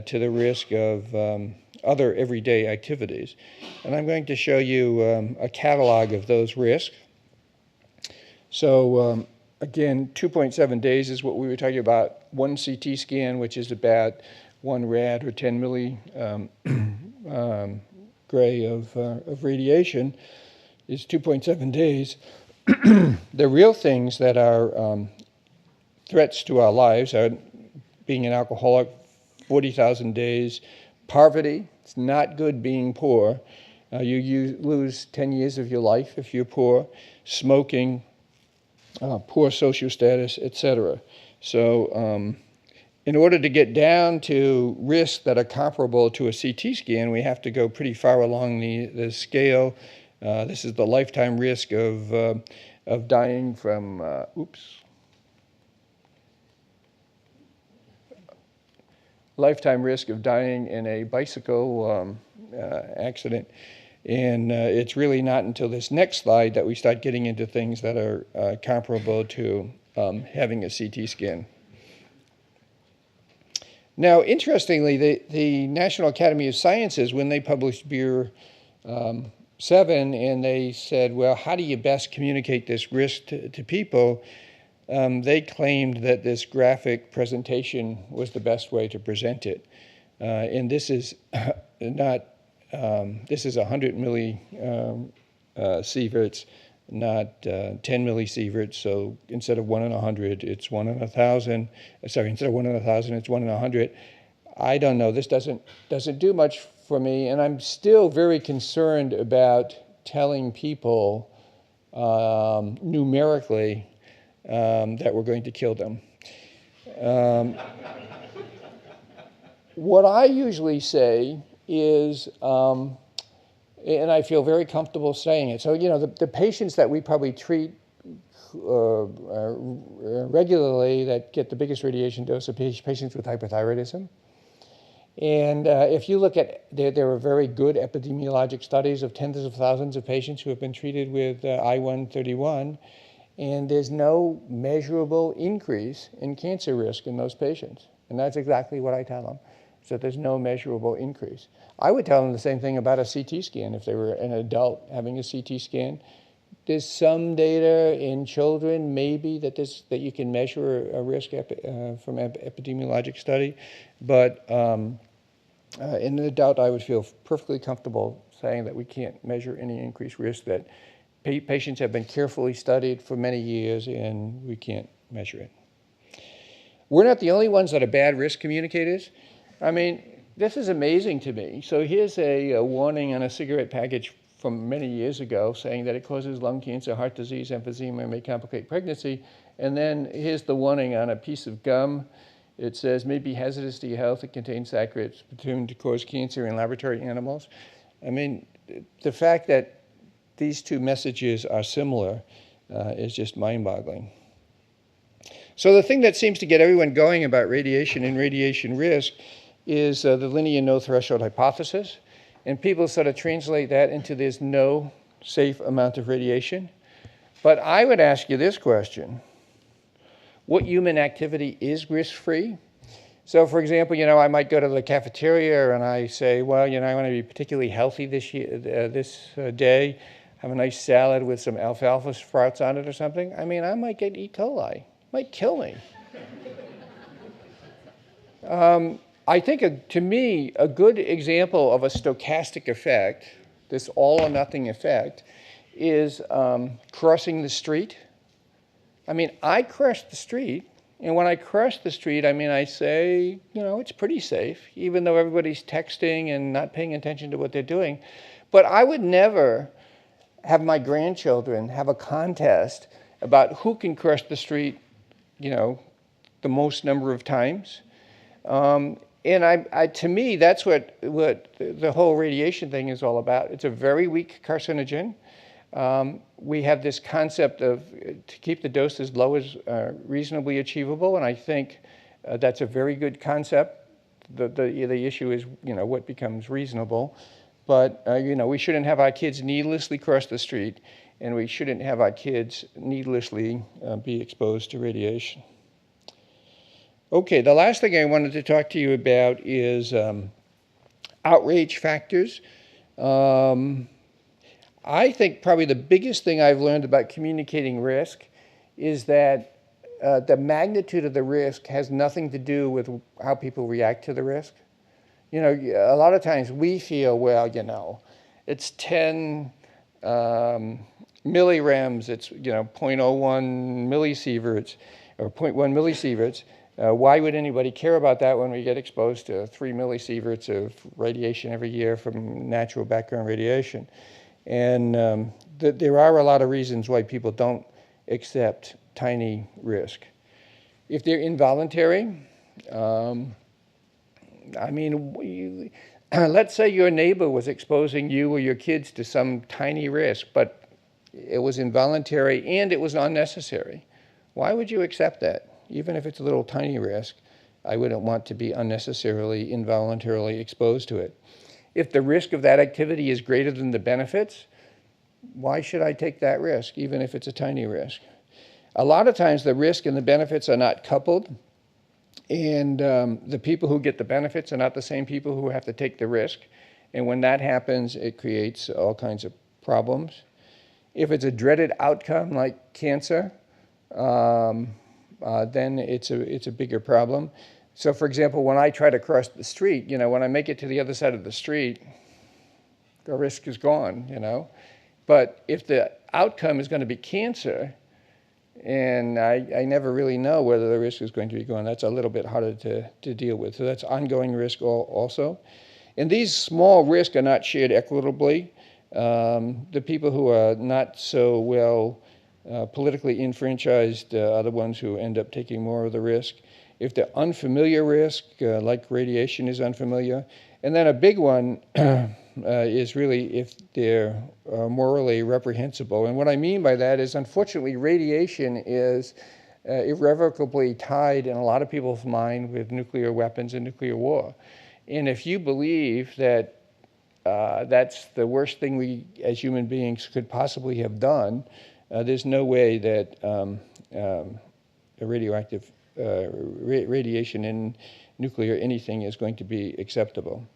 to the risk of other everyday activities. And I'm going to show you a catalog of those risks. So Again, 2.7 days is what we were talking about. One CT scan, which is about 1 rad or 10 milli gray of radiation, is 2.7 days. The real things that are threats to our lives are being an alcoholic, 40,000 days, poverty. It's not good being poor. You lose 10 years of your life if you're poor. Smoking, poor social status, etc. So in order to get down to risks that are comparable to a CT scan, we have to go pretty far along the scale. This is the lifetime risk of dying from, lifetime risk of dying in a bicycle accident. And it's really not until this next slide that we start getting into things that are comparable to having a CT scan. Now, interestingly, the National Academy of Sciences, when they published Beer 7, and they said, well, how do you best communicate this risk to people? They claimed that this graphic presentation was the best way to present it. And this is not, this is 100 millisieverts, not 10 millisieverts. So instead of 1 in 100, it's 1 in 1,000. Sorry, instead of 1 in 1,000, it's 1 in 100. I don't know. This doesn't do much for me, and I'm still very concerned about telling people numerically that we're going to kill them. What I usually say is, and I feel very comfortable saying it. So, you know, the patients that we probably treat regularly that get the biggest radiation dose are patients with hyperthyroidism. And if you look at, there are very good epidemiologic studies of tens of thousands of patients who have been treated with I-131, and there's no measurable increase in cancer risk in those patients. And that's exactly what I tell them, so there's no measurable increase. I would tell them the same thing about a CT scan if they were an adult having a CT scan. There's some data in children, maybe, that you can measure a risk from epidemiologic study, but in an adult, I would feel perfectly comfortable saying that we can't measure any increased risk, that patients have been carefully studied for many years, and we can't measure it. We're not the only ones that are bad risk communicators. I mean, this is amazing to me. So here's a warning on a cigarette package from many years ago saying that it causes lung cancer, heart disease, emphysema, and may complicate pregnancy. And then here's the warning on a piece of gum. It says, may be hazardous to your health. It contains saccharides presumed to cause cancer in laboratory animals. I mean, the fact that these two messages are similar is just mind-boggling. So the thing that seems to get everyone going about radiation and radiation risk is the linear no threshold hypothesis. And people sort of translate that into there's no safe amount of radiation. But I would ask you this question: what human activity is risk-free? So, for example, you know, I might go to the cafeteria and I say, well, you know, I want to be particularly healthy this day, have a nice salad with some alfalfa sprouts on it or something. I mean, I might get E. coli. It might kill me. I think, to me, a good example of a stochastic effect, this all or nothing effect, is crossing the street. I mean, I cross the street, and when I cross the street, I mean, I say, you know, it's pretty safe, even though everybody's texting and not paying attention to what they're doing. But I would never have my grandchildren have a contest about who can cross the street, you know, the most number of times. And to me, that's what the whole radiation thing is all about. It's a very weak carcinogen. We have this concept of to keep the dose as low as reasonably achievable, and I think that's a very good concept. The issue is, you know, what becomes reasonable. But, you know, we shouldn't have our kids needlessly cross the street, and we shouldn't have our kids needlessly be exposed to radiation. Okay, the last thing I wanted to talk to you about is outrage factors. I think probably the biggest thing I've learned about communicating risk is that the magnitude of the risk has nothing to do with how people react to the risk. You know, a lot of times we feel, well, you know, it's 10 millirems, it's, you know, 0.01 millisieverts or 0.1 millisieverts. Why would anybody care about that when we get exposed to 3 millisieverts of radiation every year from natural background radiation? And there are a lot of reasons why people don't accept tiny risk. If they're involuntary, I mean, let's say your neighbor was exposing you or your kids to some tiny risk, but it was involuntary and it was unnecessary. Why would you accept that? Even if it's a little tiny risk, I wouldn't want to be unnecessarily, involuntarily exposed to it. If the risk of that activity is greater than the benefits, why should I take that risk, even if it's a tiny risk? A lot of times the risk and the benefits are not coupled, and the people who get the benefits are not the same people who have to take the risk. And when that happens, it creates all kinds of problems. If it's a dreaded outcome like cancer, then it's a bigger problem. So for example, when I try to cross the street, you know, when I make it to the other side of the street, the risk is gone, you know. But if the outcome is going to be cancer, and I never really know whether the risk is going to be gone, that's a little bit harder to deal with. So that's ongoing risk also. And these small risks are not shared equitably. The people who are not so well politically enfranchised are the ones who end up taking more of the risk. If they're unfamiliar risk, like radiation is unfamiliar. And then a big one is really if they're morally reprehensible. And what I mean by that is, unfortunately, radiation is irrevocably tied in a lot of people's mind with nuclear weapons and nuclear war. And if you believe that that's the worst thing we as human beings could possibly have done, there's no way that radioactive radiation in nuclear anything is going to be acceptable.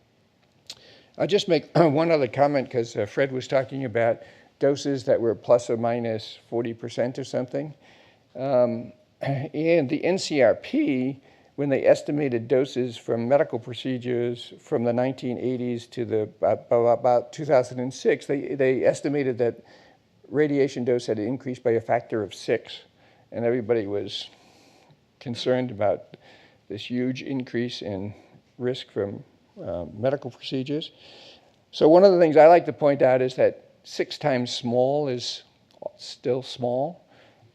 I'll just make one other comment, because Fred was talking about doses that were plus or minus 40% or something. And the NCRP, when they estimated doses from medical procedures from the 1980s to about 2006, they estimated that radiation dose had increased by a factor of 6. And everybody was concerned about this huge increase in risk from medical procedures. So one of the things I like to point out is that 6 times small is still small.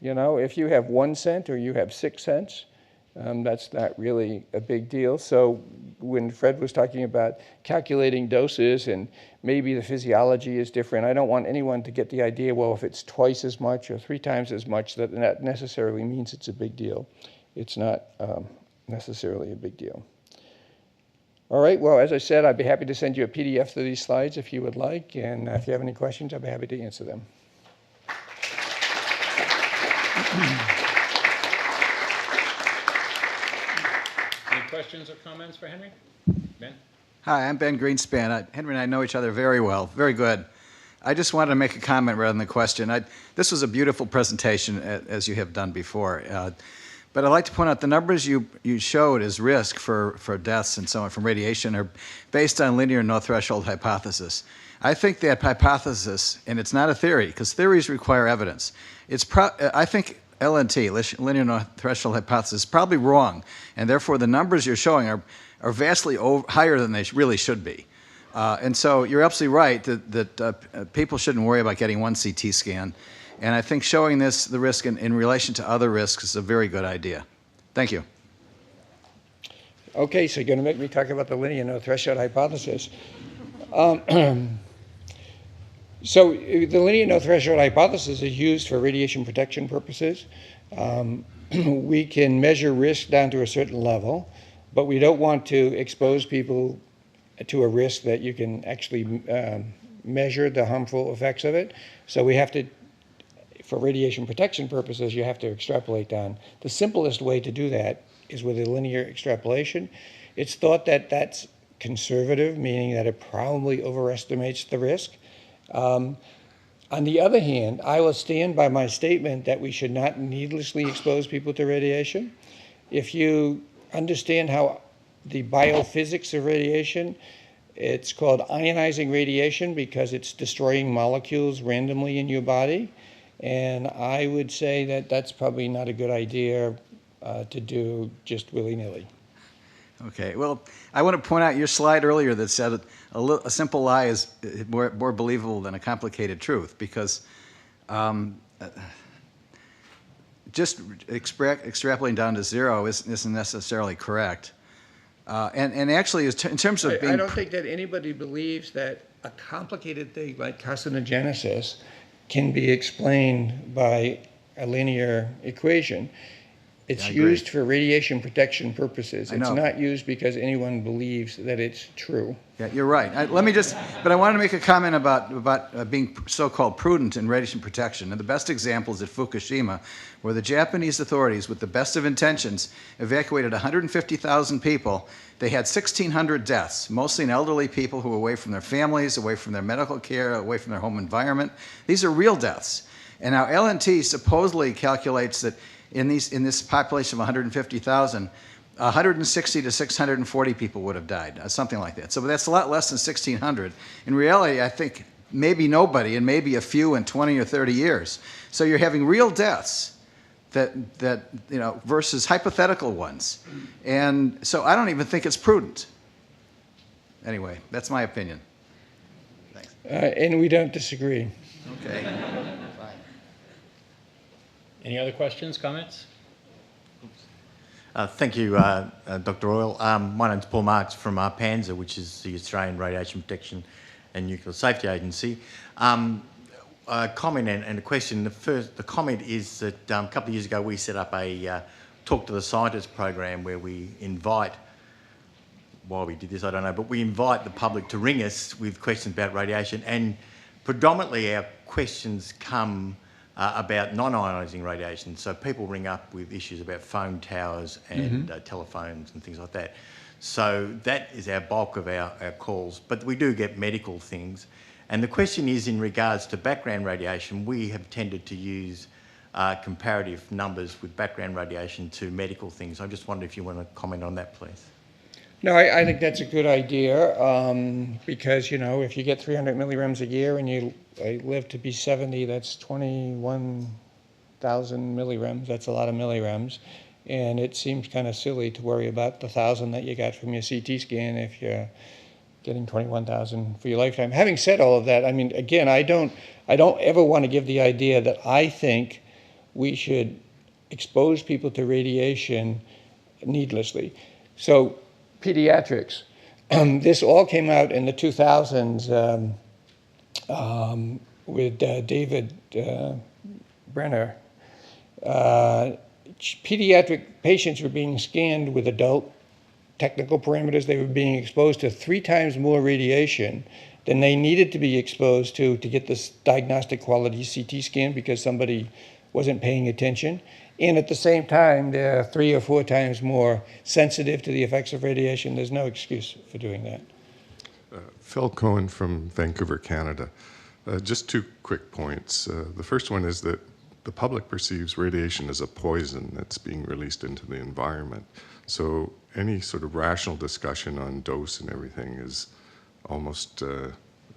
You know, if you have 1 cent or you have 6 cents, that's not really a big deal. So when Fred was talking about calculating doses and maybe the physiology is different, I don't want anyone to get the idea, well, if it's twice as much or 3 times as much, that necessarily means it's a big deal. It's not necessarily a big deal. All right, well, as I said, I'd be happy to send you a PDF of these slides if you would like, and if you have any questions, I'd be happy to answer them. Any questions or comments for Henry? Ben? Hi, I'm Ben Greenspan. Henry and I know each other very well. Very good. I just wanted to make a comment rather than a question. This was a beautiful presentation, as you have done before. But I'd like to point out the numbers you showed as risk for deaths and so on from radiation are based on linear no-threshold hypothesis. I think that hypothesis, and it's not a theory, because theories require evidence. I think LNT, linear no-threshold hypothesis, is probably wrong, and therefore the numbers you're showing are vastly higher than they really should be. And so you're absolutely right that people shouldn't worry about getting 1 CT scan. And I think showing the risk in relation to other risks is a very good idea. Thank you. Okay, so you're going to make me talk about the linear no-threshold hypothesis. So the linear no-threshold hypothesis is used for radiation protection purposes. We can measure risk down to a certain level, but we don't want to expose people to a risk that you can actually measure the harmful effects of it. So we have to, for radiation protection purposes, you have to extrapolate down. The simplest way to do that is with a linear extrapolation. It's thought that that's conservative, meaning that it probably overestimates the risk. On the other hand, I will stand by my statement that we should not needlessly expose people to radiation. If you understand how the biophysics of radiation, it's called ionizing radiation because it's destroying molecules randomly in your body. And I would say that that's probably not a good idea to do just willy-nilly. Okay, well, I want to point out your slide earlier that said a simple lie is more believable than a complicated truth, because just extrapolating down to zero isn't necessarily correct. And actually, in terms of being... I don't think that anybody believes that a complicated thing like carcinogenesis can be explained by a linear equation. It's used for radiation protection purposes. It's not used because anyone believes that it's true. Yeah, you're right. But I wanted to make a comment about being so-called prudent in radiation protection. And the best example is at Fukushima, where the Japanese authorities, with the best of intentions, evacuated 150,000 people. They had 1,600 deaths, mostly in elderly people who were away from their families, away from their medical care, away from their home environment. These are real deaths. And now LNT supposedly calculates that in this population of 150,000, 160 to 640 people would have died, something like that. So that's a lot less than 1,600. In reality, I think maybe nobody, and maybe a few in 20 or 30 years. So you're having real deaths that versus hypothetical ones. And so I don't even think it's prudent. Anyway, that's my opinion. Thanks. And we don't disagree. Okay. Any other questions, comments? Thank you, Dr. Royal. My name's Paul Marks from PANZA, which is the Australian Radiation Protection and Nuclear Safety Agency. A comment and a question. The comment is that a couple of years ago we set up a Talk to the Scientist program where we invite, why we did this I don't know, but we invite the public to ring us with questions about radiation, and predominantly our questions come about non-ionising radiation. So people ring up with issues about phone towers and telephones and things like that. So that is our bulk of our calls. But we do get medical things. And the question is, in regards to background radiation, we have tended to use comparative numbers with background radiation to medical things. I just wondered if you want to comment on that, please. No, I think that's a good idea because, if you get 300 milligrams a year and you live to be 70, that's 21,000 milligrams. That's a lot of milligrams. And it seems kind of silly to worry about the 1,000 that you got from your CT scan if you're getting 21,000 for your lifetime. Having said all of that, I mean, again, I don't ever want to give the idea that I think we should expose people to radiation needlessly. So, pediatrics. This all came out in the 2000s with David Brenner. Pediatric patients were being scanned with adult technical parameters. They were being exposed to 3 times more radiation than they needed to be exposed to get this diagnostic quality CT scan because somebody wasn't paying attention. And at the same time, they're 3 or 4 times more sensitive to the effects of radiation. There's no excuse for doing that. Phil Cohen from Vancouver, Canada. Just 2 quick points. The first one is that the public perceives radiation as a poison that's being released into the environment. So any sort of rational discussion on dose and everything is almost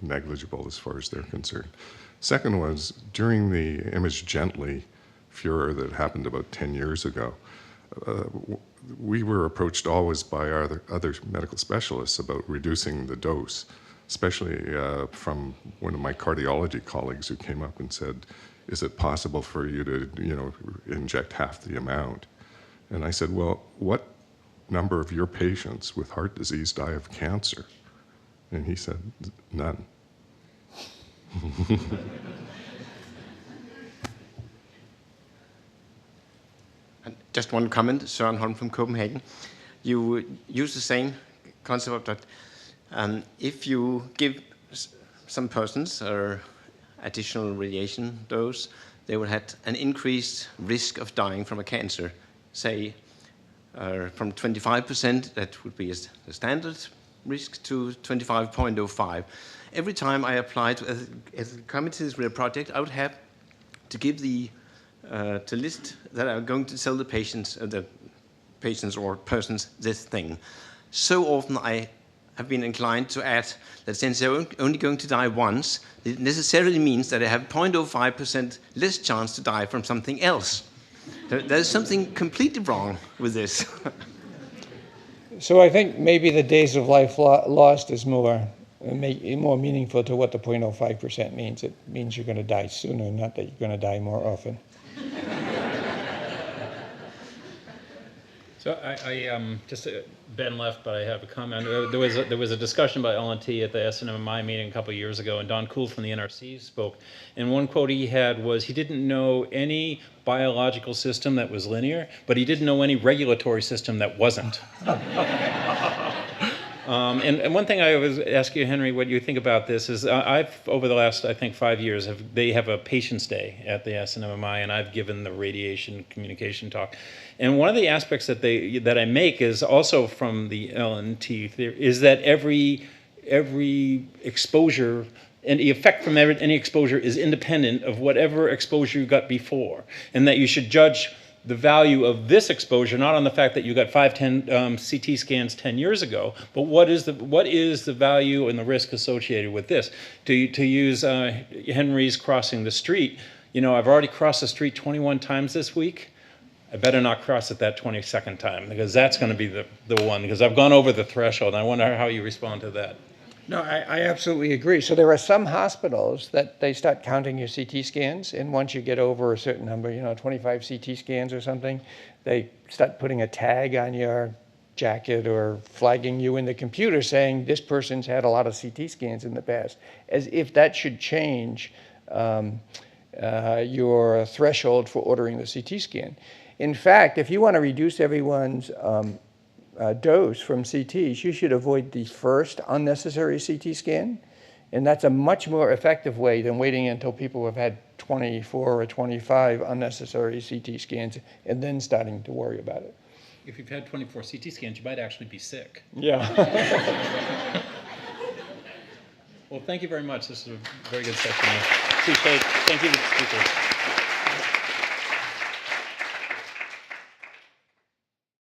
negligible as far as they're concerned. Second was, during the Image Gently furor that happened about 10 years ago, we were approached always by our other medical specialists about reducing the dose, especially from one of my cardiology colleagues who came up and said, is it possible for you to, inject half the amount? And I said, well, what number of your patients with heart disease die of cancer? And he said, none. Just one comment, Søren Holm from Copenhagen. You use the same concept that if you give some persons or additional radiation dose, they will have an increased risk of dying from a cancer. Say from 25%, that would be the standard risk to 25.05. Every time I applied as a committee's project, I would have to give to list that I'm going to tell the patients or persons this thing. So often I have been inclined to add that since they're only going to die once, it necessarily means that they have 0.05% less chance to die from something else. There's something completely wrong with this. So I think maybe the days of life lost is more meaningful to what the 0.05% means. It means you're going to die sooner, not that you're going to die more often. So Ben left, but I have a comment. There was a discussion about LNT at the SNMMI meeting a couple of years ago, and Don Kuhl from the NRC spoke. And one quote he had was he didn't know any biological system that was linear, but he didn't know any regulatory system that wasn't. And one thing I always ask you, Henry, what you think about this is I've, over the last, I think, 5 years, they have a patients' day at the SNMMI, and I've given the radiation communication talk. And one of the aspects that I make is also from the LNT theory, is that every exposure and the effect from any exposure is independent of whatever exposure you got before, and that you should judge the value of this exposure not on the fact that you got 10 CT scans 10 years ago, but what is the value and the risk associated with this? To use Henry's crossing the street, I've already crossed the street 21 times this week. I better not cross it that 22nd time, because that's going to be the one, because I've gone over the threshold. I wonder how you respond to that. No, I absolutely agree. So there are some hospitals that they start counting your CT scans, and once you get over a certain number, 25 CT scans or something, they start putting a tag on your jacket or flagging you in the computer saying this person's had a lot of CT scans in the past, as if that should change your threshold for ordering the CT scan. In fact, if you want to reduce everyone's dose from CTs, you should avoid the first unnecessary CT scan. And that's a much more effective way than waiting until people have had 24 or 25 unnecessary CT scans and then starting to worry about it. If you've had 24 CT scans, you might actually be sick. Yeah. Well, thank you very much. This is a very good session. Appreciate it. Thank you to the speakers.